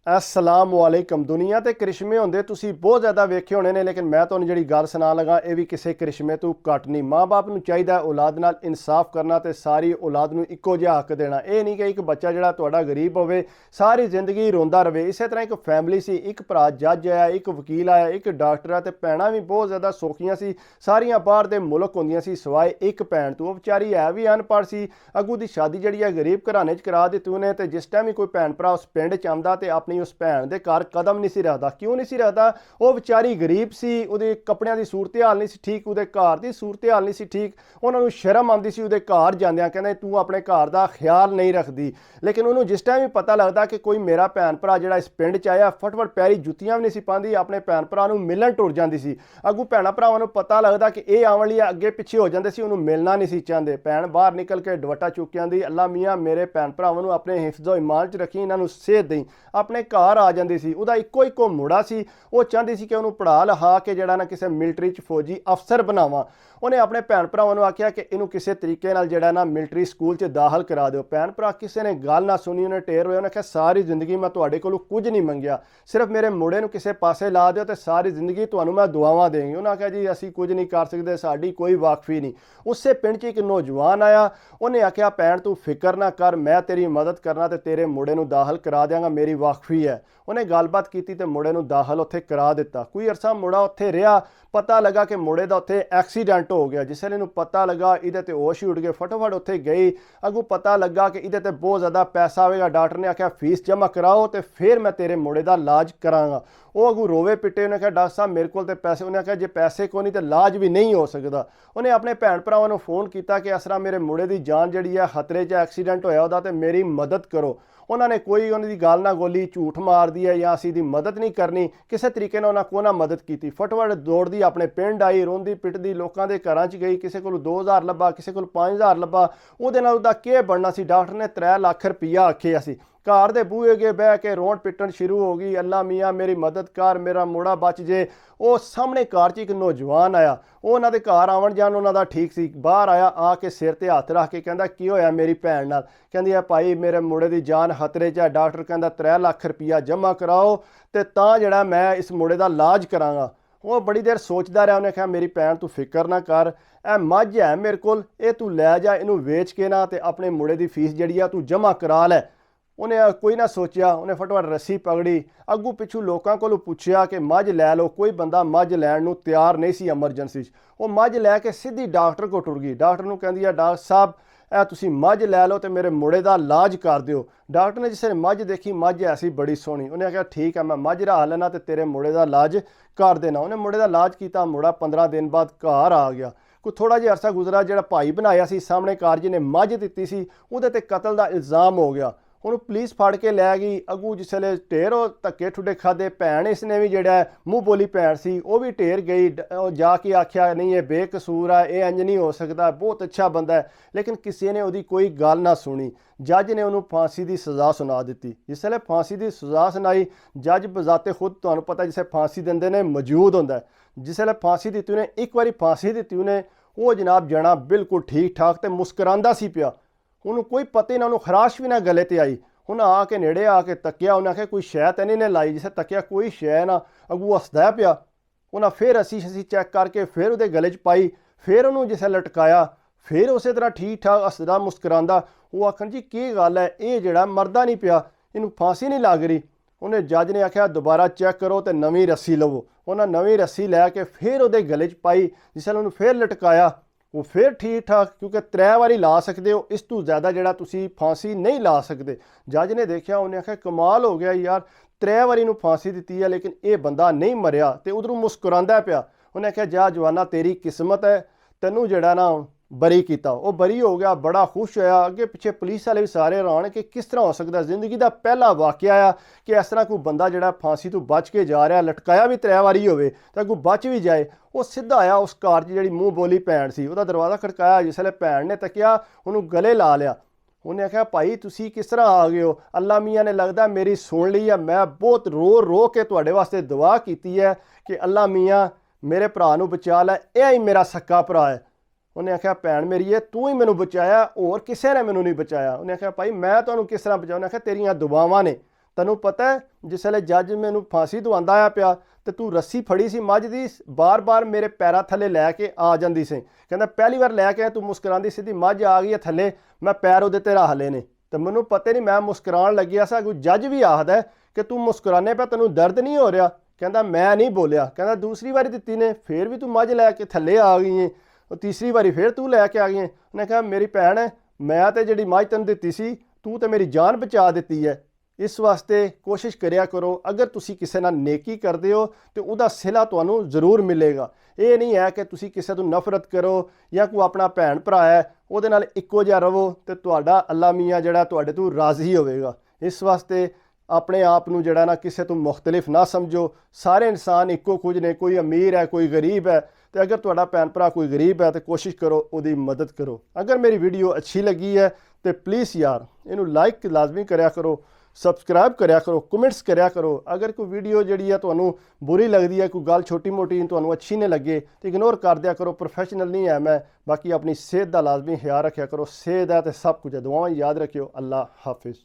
अस्सलाम वालेकुम। दुनिया ते करिश्मे होंदे तुसी बहुत ज़्यादा वेखे होने ने, लेकिन मैं तुहानू जिहड़ी गल सुना लगा ये भी किसी करिश्मे तो घट नहीं। माँ बाप नू चाहिदा औलाद नाल इंसाफ करना ते सारी औलाद नू इक्को जिहा हक देना। ये नहीं कि एक बच्चा जिहड़ा तुहाडा गरीब होवे सारी जिंदगी रोंदा रवे। इस तरह एक फैमिली सी, एक भरा जज आया, एक वकील आया, एक डॉक्टर आ, ते भैणां भी बहुत ज़्यादा सौखियां सी, सारियां बाहर दे मुल्क होंदियां सी सिवाय एक भैन तो। वो बेचारी है भी अनपढ़ सी, अगू दी शादी जिहड़ी है गरीब घराने च करा दित्ती उन्हें। ते जिस टाइम भी कोई भैन भरा उस पिंड च आंदा ते अपनी उस भैन दे घर कदम नहीं सी रखता। क्यों नहीं सी रखता? वो बेचारी गरीब सी, उहदे कपड़ियां दी सूरत हाल नहीं सी ठीक, उहदे घर दी सूरत हाल नहीं सी ठीक। उन्होंने शर्म आती सी उहदे घर जांदियां, कहंदे तू अपने घर दा ख्याल नहीं रखदी। लेकिन उन्होंने जिस टाइम भी पता लगता कि कोई मेरा भैन भरा जिहड़ा इस पिंड च आया, फटफट पैरी जुत्तियां भी नहीं सी पांदी, अपने भैन भरा नूं मिलण टुर जांदी सी। अगू भैणां भरावां नूं पता लगता कि ये आउण लई अगे पिछे हो जांदे सी, उन्होंने मिलना नहीं सी चाहते। भैन बाहर निकल के दुपट्टा चुक के आंदी, अल्लाह मियाँ मेरे भैन भरावां नूं अपने हिफ्ज़ो ईमान च रखी, इन्हां नूं सेहत देई। अपने घर आ जाती सी। उहदा इक्को इक्को मुड़ा सी, वो चाहती सी कि उन्होंने पढ़ा लिखा के जिहड़ा ना किसी मिलटरी च फौजी अफसर बनावा। उन्हें अपने भैन भरावां नूं आख्या कि इनू किसी तरीके नाल जिहड़ा ना मिलटरी स्कूल च दाखिल करा दो। भैन भरा किसी ने गल ना सुनी, उन्हें टेर होए। उन्हें आख्या सारी जिंदगी मैं तुहाडे कोलों कुछ नहीं मंगिया, सिर्फ मेरे मुंडे नूं किसी पासे ला दिओ ते सारी जिंदगी तुहानूं मैं दुआवां देंगी। उन्हें आख्या जी असीं कुछ नहीं कर सकते, साडी कोई वाकफी नहीं। उसे पिंड च एक नौजवान आया, उन्हें आख्या भैन तू फिक्र ना कर, मैं तेरी मदद करना ते तेरे मुंडे नूं दाखिल करा देंगा, मेरी वाकफी है। उन्हें गलबात की ते मुंडे नूं दाखिल उत्थे करा दिता। कोई अरसा मुंडा उत्थे रहा, पता लगा कि मुंडे दा उत्थे एक्सीडेंट हो गया। जिसले इहनूं पता लगा इहदे ते होश ही उड़ गए, फटोफट उत्थे गई। अगू पता लगा कि इहदे ते बहुत ज़्यादा पैसा आवेगा। डॉक्टर ने आख्या फीस जमा कराओ तो फिर मैं तेरे मुंडे दा इलाज करांगा। वो अगू रोवे पिटे, उन्हें कहा डॉक्टर साहब मेरे को तो पैसे, उन्हें कहा जे पैसे को नहीं तो इलाज भी नहीं हो सकता। उन्हें अपने भैन भरावां नूं फोन किया कि इस तरह मेरे मुंडे की जान जिहड़ी है खतरे च, एक्सीडेंट होया उहदा ते मेरी मदद करो। उन्होंने कोई उन्होंने गल ना गोली, झूठ मार दी है या असी दी मदद नहीं करनी, किसी तरीके उन्होंने को ना मदद की। फटफट दौड़दी अपने पिंड आई, रोंदी पिटदी लोगों के घर च गई। किसी को 2000 लभा, किसी को 5000 लभा। उहदे नाल उहदा के बनना सी? डॉक्टर ने 3 लाख रुपया आखे सी। घर दे बूहे अगे बह के रोण पिटन शुरू हो गई, अल्लाह मियाँ मेरी मदद कर, मेरा मुंडा बच जे। वो सामने घर च एक नौजवान आया, वो उन्होंने घर आवन जान उन्होंने ठीक सी। बाहर आया, आके सिर ते हथ रख के कहता की होया मेरी भैन नाल? कहंदी है भाई मेरे मुंडे की जान खतरे च है, डॉक्टर कहता 3 लाख रुपया जमा कराओ तो जिहड़ा मैं इस मुंडे का इलाज करांगा। वो बड़ी देर सोचता रहा। उन्हें कहा मेरी भैन तू फिक्र ना कर, ए मझ है मेरे कोल, ये तू लै जा, इनू वेच के ना ते अपने मुंडे की फीस जिहड़ी आ तू जमा करा लै। उन्हें कोई ना सोचा, उन्हें फटोफट रस्सी पकड़ी, अगू पिछू लोगों को पूछया कि मझ लै लो। कोई बंदा मझ लैण नूं तैयार नहीं सी एमरजेंसी। वो मझ लैके सीधी डॉक्टर को टुर गई। डॉक्टर नूं कहंदी है डॉक्टर साहब ए तुसीं मझ लै लो तो मेरे मुंडे का इलाज कर दिओ। डॉक्टर ने जिसने मझ देखी, मझ ऐसी बड़ी सोहनी। उन्हें आख्या ठीक है मैं मझ रख लेना तो तेरे मुंडे का इलाज कर देना। उन्हें मुंडे का इलाज किया। मुंडा 15 दिन बाद घर आ गया। कोई थोड़ा जिहा अरसा गुजरा, जो भाई बनाया सी सामने कार जिन्हें मझ दी सी उहदे ते कतल का इल्ज़ाम हो गया। उन्होंने पुलिस फड़ के लै गई। अगू जिसले ढेर धक्के ठुडे खादे, भैन इसने भी जिहड़ा मूँह बोली भैन सी वो भी ढेर गई, जाके आख्या नहीं ये बेकसूर है, ये इंज नहीं हो सकता, बहुत अच्छा बंदा है। लेकिन किसी ने उसकी कोई गल ना सुनी। जज ने उन्होंने फांसी की सज़ा सुना दी। जिसले फांसी की सज़ा सुनाई, जज बजाते खुद तुहानूं पता जिसे फांसी देंदे ने मौजूद होंदा है। जिसले फांसी दी उन्हें, एक बारी फांसी दी उन्हें, वो जनाब जना बिल्कुल ठीक ठाक तो मुस्करांदा सी पिया। उन्होंने कोई पता ही ना, उन्होंने खराश भी ना गले ते आई। उन्हें आके नेड़े आके तकिया, उन्हें आख्या कोई शै तो नहीं लाई? जिसे तकिया कोई शै ना, अगू हसदा पिया। उन्हें फिर असी चैक करके फिर उहदे गले च पाई, फिर उन्होंने जिसे लटकाया, फिर उस तरह ठीक ठाक हसदा मुस्करांदा। वो आखन जी की गल है, ये जिहड़ा मरदा नहीं पिया, इनू फांसी नहीं लग रही? उन्हें जज ने आख्या दोबारा चैक करो तो नवीं रस्सी लवो। उन्हें नवीं रस्सी लैके फिर उहदे गले च पाई, जिसले उन्होंने फिर लटकाया वो फिर ठीक ठाक, क्योंकि 3 बारी ला सकते हो, इस तू ज़्यादा जिहड़ा तुसी फांसी नहीं ला सकते। जज ने देखा, उन्हें आख्या कमाल हो गया यार, 3 बारी इनू फांसी दी है लेकिन ये बंदा नहीं मरिया। तो उधरों मुस्कुरांदा पिया। उन्हें आख्या जा जवाना तेरी किस्मत है, तेनू जिहड़ा ना बरी किया। वो बरी हो गया, बड़ा खुश होया। अगे पिछे पुलिस वाले भी सारे हैरान कि किस तरह हो सकता, जिंदगी का पहला वाकया आ कि इस तरह कोई बंदा जिहड़ा फांसी तो बच के जा रहा, लटकाया भी 3 बारी होवे तो अगू बच भी जाए। वो सीधा आया उस कार जी मूँह बोली भैन सी, वह दरवाज़ा खड़काया। जिसले भैन ने तकिया, उन्होंने गले ला लिया। उन्हें आख्या भाई तुसी किस तरह आ गए हो? अल्लाह मियाँ ने लगता मेरी सुन ली है, मैं बहुत रो रो के तुहाडे वास्ते दुआ की है कि अल्लाह मियाँ मेरे भरा नूं बचा लै, यह ही मेरा सक्का भरा है। उन्हें आख्या भैन मेरी है, तू ही मैनू बचाया, होर किसी ने मैनू नहीं बचाया। उन्हें आख्या भाई मैं तुहानूं किस तरह बचाया? उन्हें आख्या तेरियां दुआवां ने ਤੈਨੂੰ ਪਤਾ ਹੈ ਜਿਸ ਵੇਲੇ ਜੱਜ ਮੈਨੂੰ ਫਾਂਸੀ ਦਵਾਉਂਦਾ ਆਇਆ ਪਿਆ ਤੇ ਤੂੰ ਰੱਸੀ ਫੜੀ ਸੀ ਮੱਝ ਦੀ, ਬਾਰ-ਬਾਰ ਮੇਰੇ ਪੈਰਾਂ ਥੱਲੇ ਲੈ ਕੇ ਆ ਜਾਂਦੀ ਸੀ। ਕਹਿੰਦਾ ਪਹਿਲੀ ਵਾਰ ਲੈ ਕੇ ਤੂੰ ਮੁਸਕਰਾਉਂਦੀ ਸਿੱਧੀ ਮੱਝ ਆ ਗਈ ਹੈ ਥੱਲੇ, ਮੈਂ ਪੈਰ ਉਹਦੇ ਤੇ ਰੱਖ ਲਏ ਨੇ ਤੇ ਮੈਨੂੰ ਪਤਾ ਨਹੀਂ ਮੈਂ ਮੁਸਕਰਾਉਣ ਲੱਗਿਆ ਸਾ। ਕੋਈ ਜੱਜ ਵੀ ਆਖਦਾ ਕਿ ਤੂੰ ਮੁਸਕਰਾਨੇ ਪਿਆ, ਤੈਨੂੰ ਦਰਦ ਨਹੀਂ ਹੋ ਰਿਹਾ? ਕਹਿੰਦਾ ਮੈਂ ਨਹੀਂ ਬੋਲਿਆ। ਕਹਿੰਦਾ ਦੂਸਰੀ ਵਾਰੀ ਦਿੱਤੀ ਨੇ, ਫੇਰ ਵੀ ਤੂੰ ਮੱਝ ਲੈ ਕੇ ਥੱਲੇ ਆ ਗਈ ਹੈ, ਉਹ ਤੀਸਰੀ ਵਾਰੀ ਫੇਰ ਤੂੰ ਲੈ ਕੇ ਆ ਗਈ ਹੈ। ਉਹਨੇ ਕਿਹਾ ਮੇਰੀ ਭੈਣ ਹੈ, ਮੈਂ ਤੇ ਜਿਹੜੀ ਮੱਝ ਤੈਨੂੰ ਦਿੱਤੀ ਸੀ, ਤੂੰ ਤੇ ਮੇਰੀ ਜਾਨ ਬਚਾ ਦਿੱਤੀ ਹੈ। ਇਸ ਵਾਸਤੇ ਕੋਸ਼ਿਸ਼ ਕਰਿਆ ਕਰੋ, ਅਗਰ ਤੁਸੀਂ ਕਿਸੇ ਨਾਲ ਨੇਕੀ ਕਰਦੇ ਹੋ ਤੇ ਉਹਦਾ ਸਿਲਾ ਤੁਹਾਨੂੰ ਜ਼ਰੂਰ ਮਿਲੇਗਾ। ਇਹ ਨਹੀਂ ਹੈ ਕਿ ਤੁਸੀਂ ਕਿਸੇ ਤੋਂ ਨਫ਼ਰਤ ਕਰੋ ਜਾਂ ਕੋਈ ਆਪਣਾ ਭੈਣ ਭਰਾ ਹੈ ਉਹਦੇ ਨਾਲ ਇੱਕੋ ਜਿਹਾ ਰਹੋ ਤੇ ਤੁਹਾਡਾ ਅੱਲਾ ਮੀਆਂ ਜਿਹੜਾ ਤੁਹਾਡੇ ਤੋਂ ਰਾਜ਼ੀ ਹੋਵੇਗਾ। ਇਸ ਵਾਸਤੇ ਆਪਣੇ ਆਪ ਨੂੰ ਜਿਹੜਾ ਨਾ ਕਿਸੇ ਤੋਂ ਮੁਖਤਲਿਫ ਨਾ ਸਮਝੋ। ਸਾਰੇ ਇਨਸਾਨ ਇੱਕੋ ਕੁਝ ਨੇ, ਕੋਈ ਅਮੀਰ ਹੈ, ਕੋਈ ਗਰੀਬ ਹੈ। ਤੇ ਅਗਰ ਤੁਹਾਡਾ ਭੈਣ ਭਰਾ ਕੋਈ ਗਰੀਬ ਹੈ ਤੇ ਕੋਸ਼ਿਸ਼ ਕਰੋ ਉਹਦੀ ਮਦਦ ਕਰੋ। ਅਗਰ ਮੇਰੀ ਵੀਡੀਓ ਅੱਛੀ ਲੱਗੀ ਹੈ ਤੇ ਪਲੀਜ਼ ਯਾਰ ਇਹਨੂੰ ਲਾਈਕ ਲਾਜ਼ਮੀ ਕਰਿਆ ਕਰੋ, ਸਬਸਕ੍ਰਾਈਬ ਕਰਿਆ ਕਰੋ, ਕਮੈਂਟਸ ਕਰਿਆ ਕਰੋ। ਅਗਰ ਕੋਈ ਵੀਡੀਓ ਜਿਹੜੀ ਹੈ ਤੁਹਾਨੂੰ ਬੁਰੀ ਲੱਗਦੀ ਹੈ, ਕੋਈ ਗੱਲ ਛੋਟੀ ਮੋਟੀ ਤੁਹਾਨੂੰ ਅੱਛੀ ਨਹੀਂ ਲੱਗੇ ਤੇ ਇਗਨੋਰ ਕਰ ਦਿਆ ਕਰੋ। ਪ੍ਰੋਫੈਸ਼ਨਲ ਨਹੀਂ ਹੈ ਮੈਂ। ਬਾਕੀ ਆਪਣੀ ਸਿਹਤ ਦਾ ਲਾਜ਼ਮੀ ਖਿਆਲ ਰੱਖਿਆ ਕਰੋ। ਸਿਹਤ ਹੈ ਤੇ ਸਭ ਕੁਝ ਹੈ। ਦੁਆਵਾਂ ਯਾਦ ਰੱਖਿਓ। ਅੱਲਾ ਹਾਫਿਜ਼।